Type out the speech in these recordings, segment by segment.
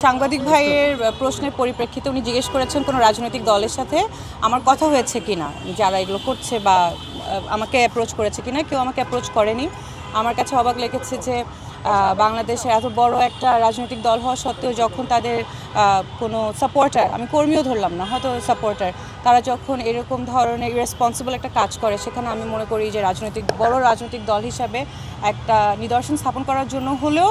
সাংবাদিক ভাইয়ের প্রশ্নের পরিপ্রেক্ষিতে উনি জিজ্ঞেস করেছেন কোনো রাজনৈতিক দলের সাথে আমার কথা হয়েছে কিনা, যারা এগুলো করছে বা আমাকে অ্যাপ্রোচ করেছে কিনা। কেউ আমাকে অ্যাপ্রোচ করেনি। আমার কাছে অবাক লেগেছে যে বাংলাদেশের এত বড় একটা রাজনৈতিক দল হওয়া সত্ত্বেও যখন তাদের কোনো সাপোর্টার, আমি কর্মীও ধরলাম না, হয়তো সাপোর্টার, তারা যখন এরকম ধরনের ইরেসপন্সিবল একটা কাজ করে, সেখানে আমি মনে করি যে বড় রাজনৈতিক দল হিসাবে একটা নিদর্শন স্থাপন করার জন্য হলেও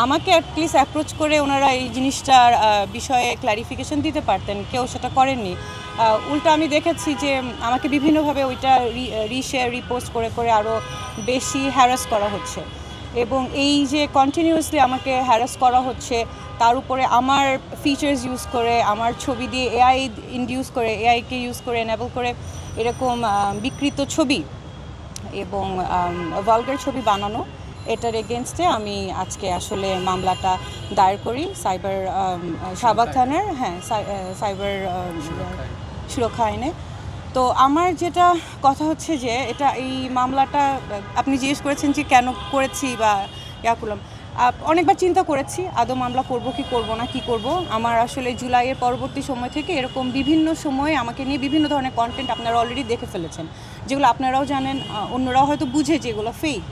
আমাকে অ্যাটলিস্ট অ্যাপ্রোচ করে ওনারা এই জিনিসটার বিষয়ে ক্ল্যারিফিকেশন দিতে পারতেন। কেউ সেটা করেননি। উল্টো আমি দেখেছি যে আমাকে বিভিন্নভাবে ওইটা রিশেয়ার রিপোস্ট করে করে আরও বেশি হ্যারাস করা হচ্ছে, এবং এই যে কন্টিনিউয়াসলি আমাকে হ্যারাস করা হচ্ছে, তার উপরে আমার ফিচার্স ইউজ করে, আমার ছবি দিয়ে এআই ইনডিউস করে, এআইকে ইউজ করে এনেবল করে এরকম বিকৃত ছবি এবং ভালগার ছবি বানানো, এটার এগেনস্টে আমি আজকে আসলে মামলাটা দায়ের করি শাহবাগ থানার সাইবার সুরক্ষা আইনে। তো আমার যেটা কথা হচ্ছে যে এই মামলাটা আপনি জিজ্ঞেস করেছেন যে কেন করেছি বা করলাম, অনেকবার চিন্তা করেছি আদৌ মামলা করব কি করব না, কি করব। আমার আসলে জুলাইয়ের পরবর্তী সময় থেকে এরকম বিভিন্ন সময়ে আমাকে নিয়ে বিভিন্ন ধরনের কন্টেন্ট আপনারা অলরেডি দেখে ফেলেছেন, যেগুলো আপনারাও জানেন, অন্যরাও হয়তো বুঝে যে এগুলো ফেক।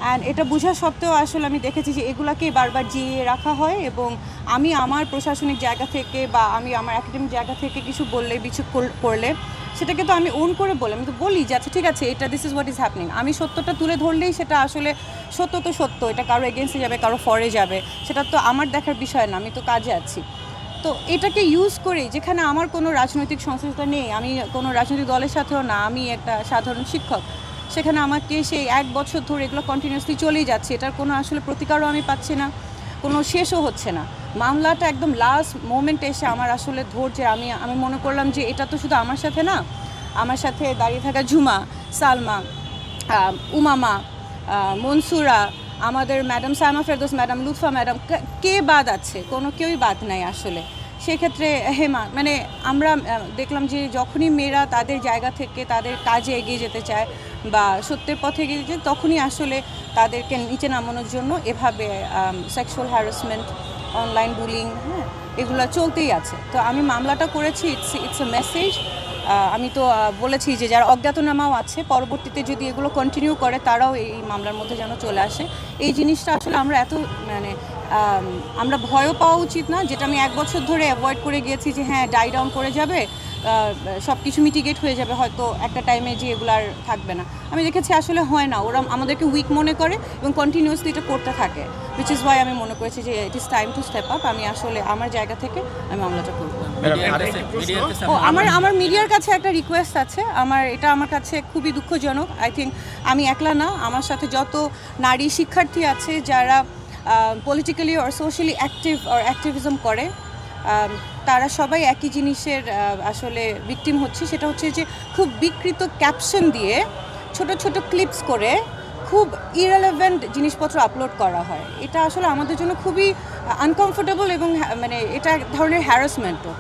অ্যান্ড এটা বোঝা সত্ত্বেও আসলে আমি দেখেছি যে এগুলাকেই বারবার জিইয়ে রাখা হয়, এবং আমি আমার প্রশাসনিক জায়গা থেকে বা আমি আমার একাডেমিক জায়গা থেকে কিছু বললে কিছু করলে সেটাকে তো আমি ওন করে বলি, আমি তো বলি যে আচ্ছা ঠিক আছে, এটা this is what is happening. আমি সত্যটা তুলে ধরলেই সেটা আসলে সত্য তো সত্য, এটা কারো এগেনস্টে যাবে, কারো ফরে যাবে, সেটা তো আমার দেখার বিষয় না, আমি তো কাজে আছি। তো এটাকে ইউজ করে, যেখানে আমার কোনো রাজনৈতিক সংশ্লিষ্টতা নেই, আমি কোনো রাজনৈতিক দলের সাথেও না, আমি একটা সাধারণ শিক্ষক, সেখানে আমাকে সেই 1 বছর ধরে এগুলো কন্টিনিউয়াসলি চলেই যাচ্ছে, এটার কোনো আসলে প্রতিকারও আমি পাচ্ছি না, কোনো শেষও হচ্ছে না। মামলাটা একদম লাস্ট মোমেন্টে এসে আমার আসলে ধৈর্যে আমি মনে করলাম যে এটা তো শুধু আমার সাথে না, আমার সাথে দাঁড়িয়ে থাকা ঝুমা, সালমা, উমামা, মনসুরা, আমাদের madam Saima Ferdous madam, Lutfa madam, কে বাদ আছে? কোনো কেউই বাদ নাই আসলে। সেক্ষেত্রে হেমা, মানে আমরা দেখলাম যে যখনই মেয়েরা তাদের জায়গা থেকে তাদের কাজে এগিয়ে যেতে চায় বা সত্যের পথে এগিয়ে যেতে, তখনই আসলে তাদেরকে নিচে নামানোর জন্য এভাবে সেক্সুয়াল হ্যারাসমেন্ট, অনলাইন বুলিং, এগুলো চলতেই আছে। তো আমি মামলাটা করেছি, ইটস এ মেসেজ। আমি তো বলেছি যে যারা অজ্ঞাতনামাও আছে, পরবর্তীতে যদি এগুলো কন্টিনিউ করে তারাও এই মামলার মধ্যে যেন চলে আসে। এই জিনিসটা আসলে আমরা ভয়ও পাওয়া উচিত না, যেটা আমি 1 বছর ধরে অ্যাভয়েড করে গিয়েছি যে হ্যাঁ ডাই ডাউন করে যাবে, সব কিছু মিটিগেট হয়ে যাবে, হয়তো একটা টাইমে যে এগুলো আর থাকবে না। আমি দেখেছি আসলে হয় না, ওরা আমাদেরকে উইক মনে করে এবং কন্টিনিউয়াসলি এটা করতে থাকে, উইচ ইজ ওয়াই আমি মনে করেছি যে it is time to step up. আমি আসলে আমার জায়গা থেকে আমি মামলাটা করব। আমার মিডিয়ার কাছে একটা রিকোয়েস্ট আছে, এটা আমার কাছে খুবই দুঃখজনক। আই থিঙ্ক আমি একলা না, আমার সাথে যত নারী শিক্ষার্থী আছে যারা পলিটিক্যালি অর সোশ্যালি অ্যাক্টিভিজম করে, তারা সবাই একই জিনিসের আসলে ভিকটিম হচ্ছে। সেটা হচ্ছে যে খুব বিকৃত ক্যাপশন দিয়ে ছোট ছোট ক্লিপস করে খুব ইরেলেভেন্ট জিনিসপত্র আপলোড করা হয়। এটা আসলে আমাদের জন্য খুবই আনকমফোর্টেবল, এবং মানে এটা এক ধরনের হ্যারাসমেন্টও।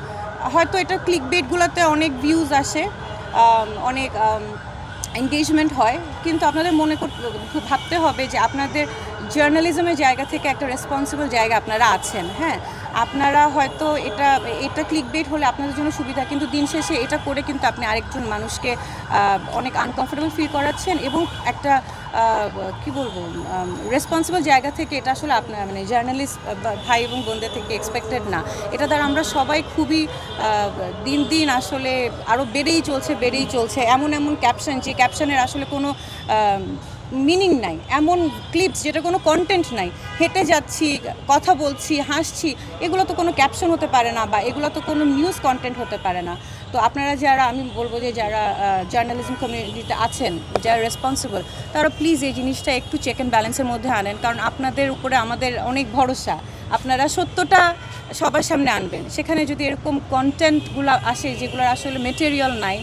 হয়তো এটা ক্লিক বেটগুলোতে অনেক ভিউজ আসে, অনেক এনগেজমেন্ট হয়, কিন্তু আপনাদের ভাবতে হবে যে আপনাদের জার্নালিজমের জায়গা থেকে একটা রেসপন্সিবল জায়গা আপনারা আছেন। হ্যাঁ, আপনারা হয়তো এটা ক্লিক বেট হলে আপনাদের জন্য সুবিধা, কিন্তু দিন শেষে এটা করে কিন্তু আপনি আরেকজন মানুষকে অনেক আনকমফোর্টেবল ফিল করাচ্ছেন, এবং একটা কি বলবো, রেসপন্সিবল জায়গা থেকে এটা আসলে আপনার মানে জার্নালিস্ট ভাই এবং বোনদের থেকে এক্সপেক্টেড না। এটা দ্বারা আমরা সবাই খুবই দিন দিন আসলে আরও বেড়েই চলছে এমন ক্যাপশন, যে ক্যাপশনের আসলে কোনো মিনিং নাই, এমন ক্লিপস যেটা কোনো কন্টেন্ট নাই, হেঁটে যাচ্ছি, কথা বলছি, হাসছি, এগুলো তো কোনো ক্যাপশন হতে পারে না, বা এগুলো তো কোনো নিউজ কন্টেন্ট হতে পারে না। তো আপনারা যারা, আমি বলবো যে যারা জার্নালিজম কমিউনিটিতে আছেন, যারা রেসপন্সিবল, তারা প্লিজ এই জিনিসটা একটু চেক অ্যান্ড ব্যালেন্সের মধ্যে আনেন, কারণ আপনাদের উপরে আমাদের অনেক ভরসা। আপনারা সত্যটা সবার সামনে আনবেন। সেখানে যদি এরকম কন্টেন্টগুলো আসে যেগুলোর আসলে মেটেরিয়াল নাই,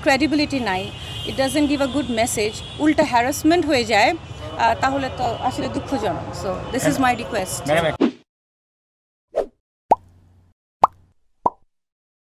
ক্রেডিবিলিটি নাই, it doesn't give a good message, উল্টা হ্যারাসমেন্ট হয়ে যায়, তাহলে তো আসলে দুঃখজনক। So this is my request.